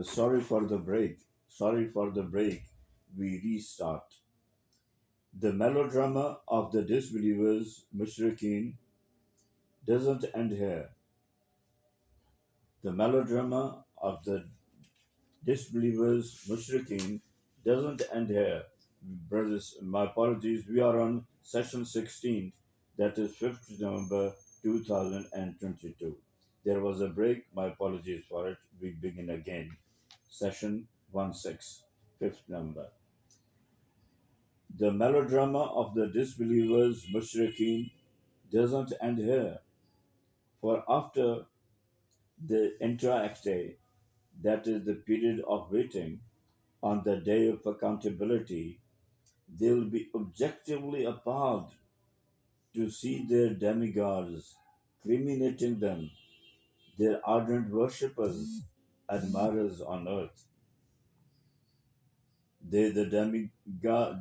Sorry for the break. Sorry for the break. We restart. The melodrama of the disbelievers, Mushrikeen, doesn't end here. The melodrama of the disbelievers, Mushrikeen, doesn't end here. Brothers, my apologies. We are on session 16, that is 5th November 2022. There was a break. My apologies for it. We begin again. Session 16, 5th November. The melodrama of the disbelievers, Mushrikeen, doesn't end here. For after the intra-day, that is the period of waiting, on the day of accountability, they will be objectively appalled to see their demigods criminating them, their ardent worshippers, admirers on earth. They, the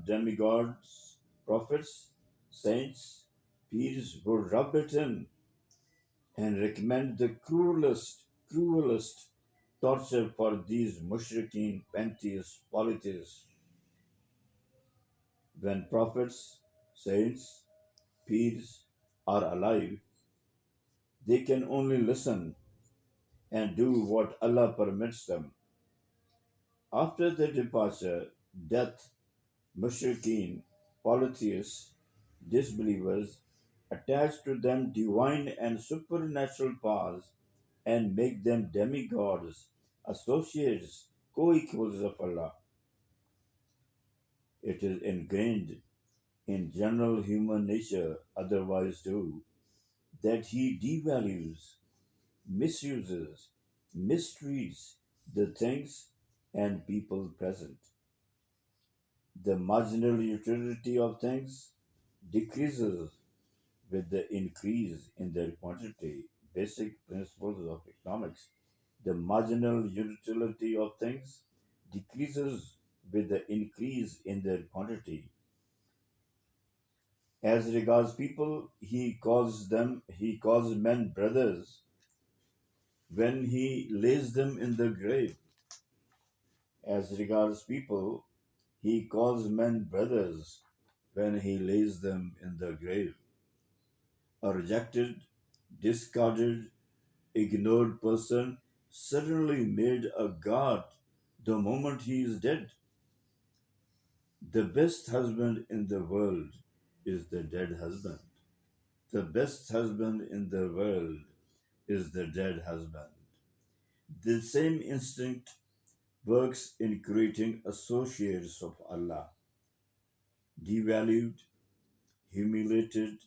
demigods, prophets, saints, peers, would rub it in and recommend the cruelest torture for these mushrikeen, pantheists, polytheists. When prophets, saints, peers are alive, they can only listen and do what Allah permits them. After their departure, death, mushrikeen, polytheists, disbelievers, attach to them divine and supernatural powers and make them demigods, associates, co-equals of Allah. It is ingrained in general human nature, otherwise too, that he devalues, misuses, mistreats the things and people present. The marginal utility of things decreases with the increase in their quantity. Basic principles of economics. The marginal utility of things decreases with the increase in their quantity. As regards people, he calls men brothers when he lays them in the grave. As regards people, he calls men brothers when he lays them in the grave. A rejected, discarded, ignored person suddenly made a god the moment he is dead. The best husband in the world is the dead husband. The best husband in the world is the dead husband. The same instinct works in creating associates of Allah, devalued, humiliated,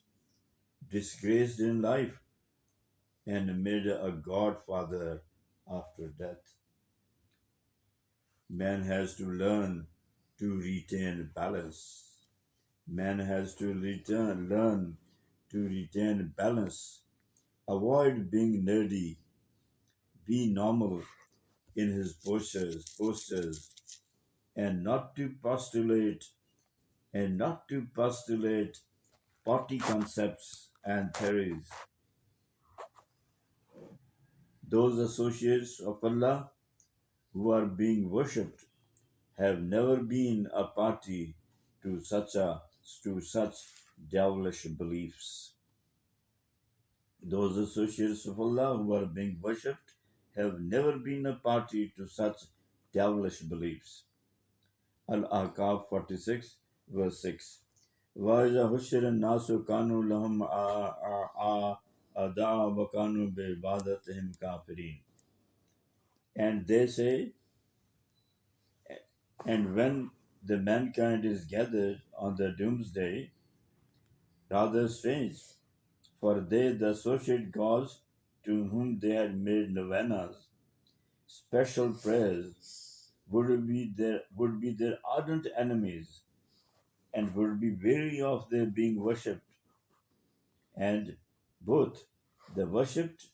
disgraced in life, and made a godfather after death. Man has to learn to retain balance. Man has to learn to retain balance. Avoid being nerdy. Be normal in his postures, and not to postulate party concepts and theories. Those associates of Allah who are being worshipped have never been a party to such devilish beliefs. Those associates of Allah who are being worshipped have never been a party to such devilish beliefs. Al-Ahqaf 46, verse 6. وَإِذَا حُشِّرَ النَّاسُ كَانُوا لَهُمْ أَعْدَاءَ وَكَانُوا بِعِبَادَتِهِمْ كَافِرِينَ. And they say, and when the mankind is gathered on the doomsday, rather strange, for they, the associate gods to whom they had made novenas, special prayers, would be their ardent enemies and would be weary of their being worshipped. And both the worshipped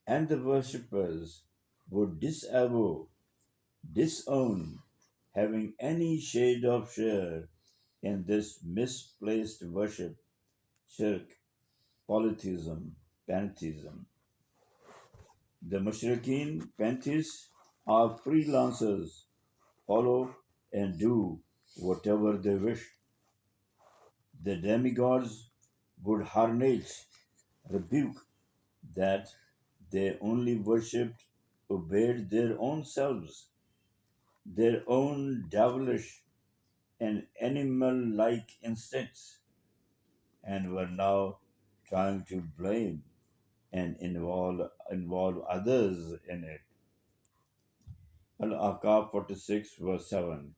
and the worshippers would disavow, disown having any shade of share in this misplaced worship, shirk, polytheism, pantheism. The mushrikeen, pantheists, Our freelancers follow and do whatever they wish. The demigods would harnage, rebuke that they only worshipped, obeyed their own selves, their own devilish and animal like instincts, and were now trying to blame and involve others in it. Al-Aqab 46 verse 7.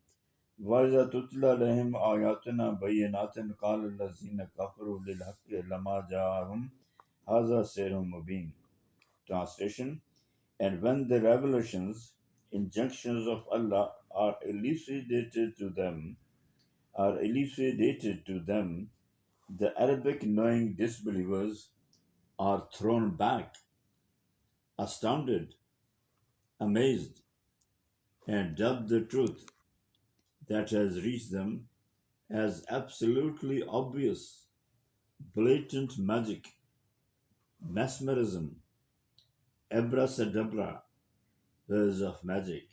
وَإِذَا تُتْلَى عَلَيْهِمْ آيَاتُنَا بَيِّنَاتٍ قَالَ الَّذِينَ كَفَرُوا لِلْحَقِّ لَمَّا جَاءَهُمْ هَذَا سِحْرٌ مُبِينٌ. Translation: And when the revelations, injunctions of Allah are elucidated to them, the Arabic knowing disbelievers are thrown back, astounded, amazed, and dub the truth that has reached them as absolutely obvious, blatant magic, mesmerism, abracadabra, words of magic.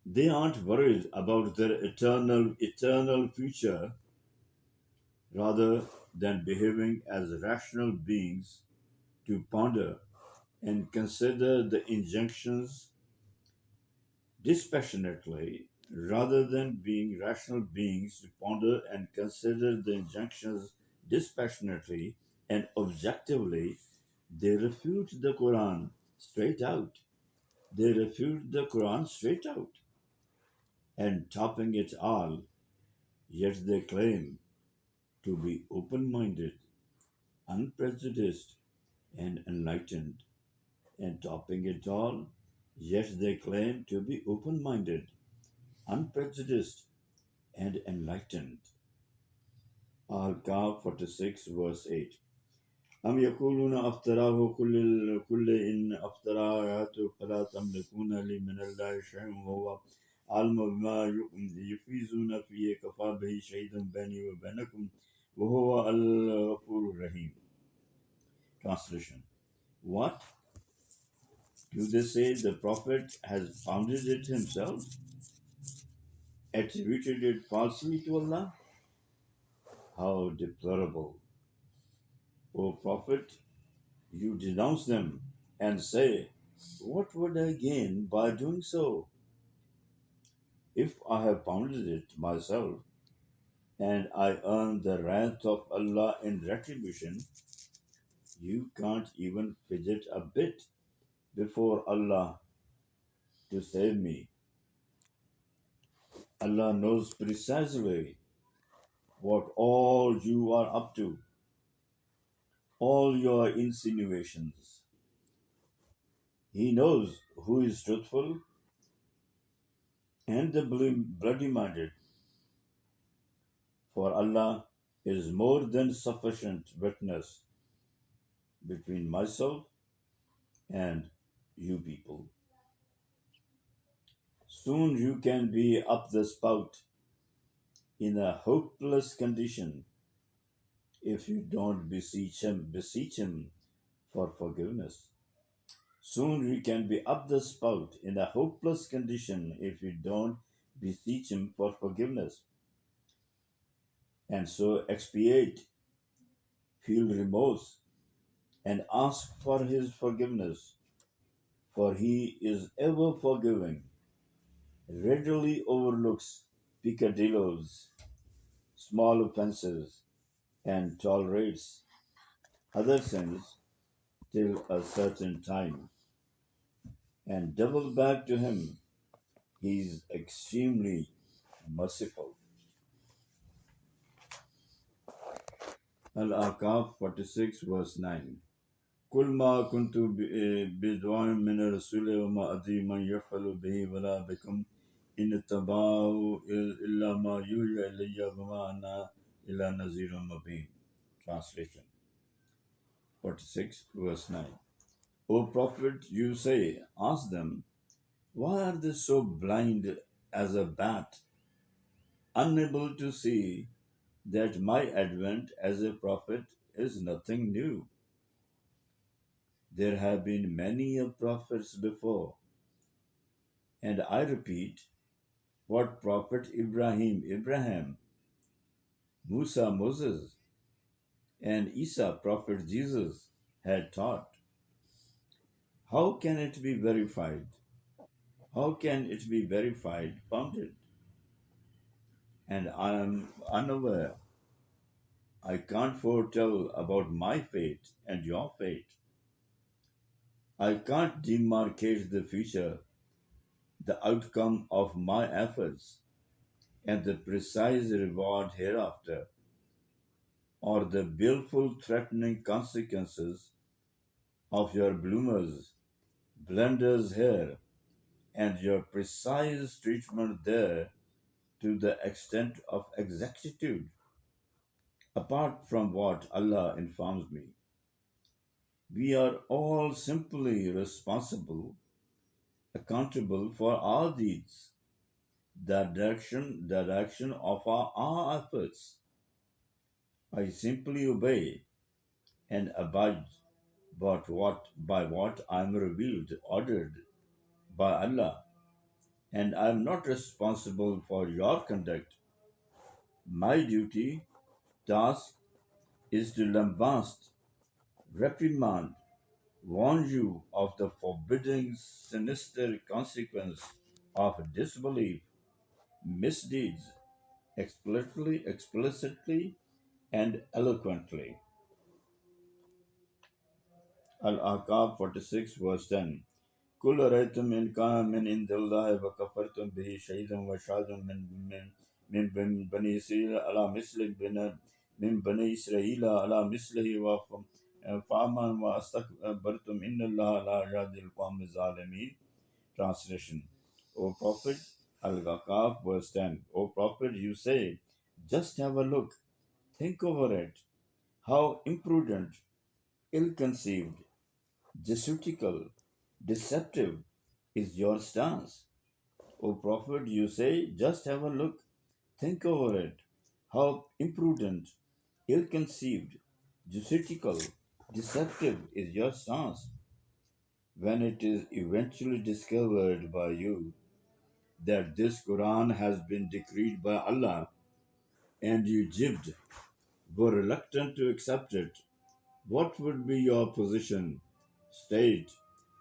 They aren't worried about their eternal future rather than behaving as rational beings to ponder and consider the injunctions dispassionately rather than being rational beings to ponder and consider the injunctions dispassionately and objectively. They refute the Quran straight out. They refute the Quran straight out. And topping it all, yet they claim to be open minded, unprejudiced, and enlightened. And topping it all, yet they claim to be open minded, unprejudiced, and enlightened. Al-Kahf 46 verse 8. أم يقولون أفتراه كل إن أفترى آياته فلا تملكون لي من الله شيئا وهو عالم بما يفيزون فيه كفى به شهيدا بيني وبينكم وهو الغفور الرحيم. Translation: What? Do they say the Prophet has founded it himself, attributed it falsely to Allah? How deplorable! O Prophet, you denounce them and say, what would I gain by doing so? If I have founded it myself and I earn the wrath of Allah in retribution, you can't even fidget a bit before Allah to save me. Allah knows precisely what all you are up to, all your insinuations. He knows who is truthful and the bloody minded, for Allah is more than sufficient witness between myself and you people. Soon you can be up the spout in a hopeless condition if you don't beseech him for forgiveness. Soon you can be up the spout in a hopeless condition if you don't beseech him for forgiveness. And so expiate, feel remorse, and ask for his forgiveness, for he is ever forgiving, readily overlooks peccadilloes, small offenses, and tolerates other sins till a certain time. And double back to him, he is extremely merciful. Al-Aqaf 46 verse 9. قل ما كنت بدعاء من الرسول وما أدري من يفعل به ولا بكم إن اتبعوا إلا ما يوحى إلي وما أنا إلا نذير مبين. Translation 46 verse 9. O Prophet, you say, ask them, why are they so blind as a bat, unable to see that my advent as a prophet is nothing new? There have been many of prophets before, and I repeat what Prophet Abraham, Musa, Moses, and Isa, Prophet Jesus, had taught. How can it be verified? How can it be verified, founded? And I am unaware. I can't foretell about my fate and your fate. I can't demarcate the future, the outcome of my efforts, and the precise reward hereafter, or the baleful threatening consequences of your bloomers, blunders here, and your precise treatment there to the extent of exactitude. Apart from what Allah informs me, we are all simply responsible, accountable for our deeds, the direction of our efforts. I simply obey and abide by what I am revealed, ordered by Allah, and I am not responsible for your conduct. My duty, task, is to lambast, reprimand, warn you of the forbidding sinister consequence of disbelief, misdeeds, explicitly and eloquently. Al-Ahqaf 46 verse 10. قل أرأيتم إن كان من عند الله وكفرتم به شهيدا وشهاد من بني إسرائيل على مثل من بني إسرائيل على مثله فآمن واستكبرتم إن الله لا يهدي القوم الظالمين. Translation. O Prophet, Al-Ghaqaf verse 10. O Prophet, you say, just have a look, think over it. How imprudent, ill-conceived, Jesuitical, deceptive is your stance. O Prophet, you say, just have a look, think over it. How imprudent, ill conceived, Jesuitical, deceptive is your stance. When it is eventually discovered by you that this Quran has been decreed by Allah and you jibbed, were reluctant to accept it, what would be your position? State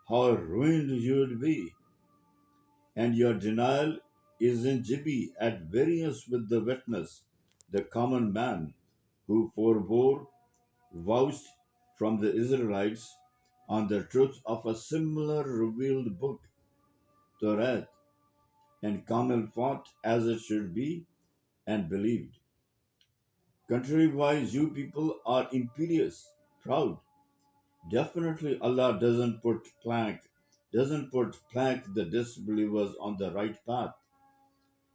how ruined you would be, and your denial is in jibby at variance with the witness, the common man, who forbore, vouched from the Israelites on the truth of a similar revealed book, Torah, and Kamil fought as it should be and believed. Contrariwise, you people are imperious, proud. Definitely Allah doesn't put plank the disbelievers on the right path.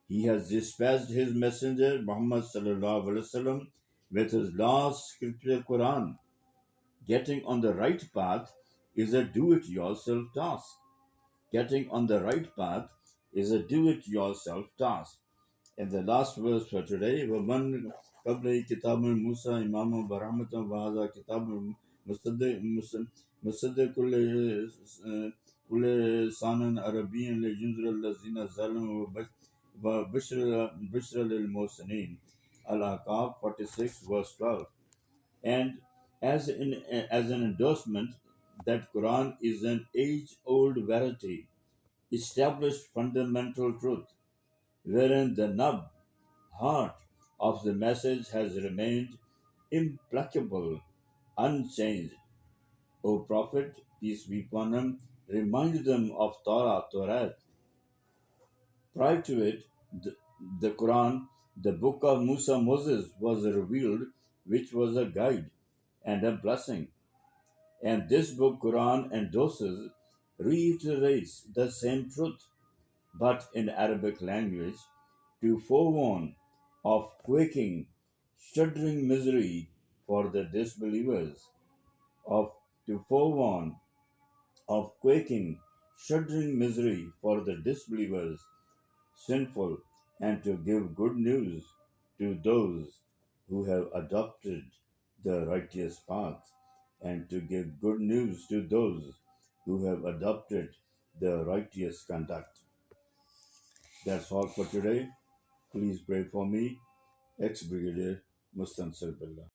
He has dispatched his messenger Muhammad sallallahu alaihi wasallam with his last scripture Quran. Getting on the right path is a do-it-yourself task. Getting on the right path is a do-it-yourself task. And the last verse for today, وَمَنْ قَبْلِ كِتَابٌ مُوسَى إِمَامٌ بَرَحْمَةً وَهَذَا كِتَابٌ مُصَدِّقٌ كُلِّ لِسَانٍ عَرَبِيٍّ لِيُنذِرَ الَّذِينَ ظَلَمُوا وَبُشْرَ لِلْمُحْسِنِينَ. Al-Ahqaf 46 verse 12. And as an endorsement that Quran is an age-old verity, established fundamental truth, wherein the heart of the message has remained implacable, unchanged. O Prophet, peace be upon him, remind them of Torah. Prior to it, the Quran, the book of Moses, was revealed, which was a guide and a blessing. And this book, Quran, endorses, reiterates the same truth, but in Arabic language, to forewarn of quaking, shuddering misery for the disbelievers, of to forewarn of quaking, shuddering misery for the disbelievers, sinful, and to give good news to those who have adopted the righteous path. and to give good news to those who have adopted the righteous conduct. That's all for today. Please pray for me, ex Brigadier Mustansir Billah.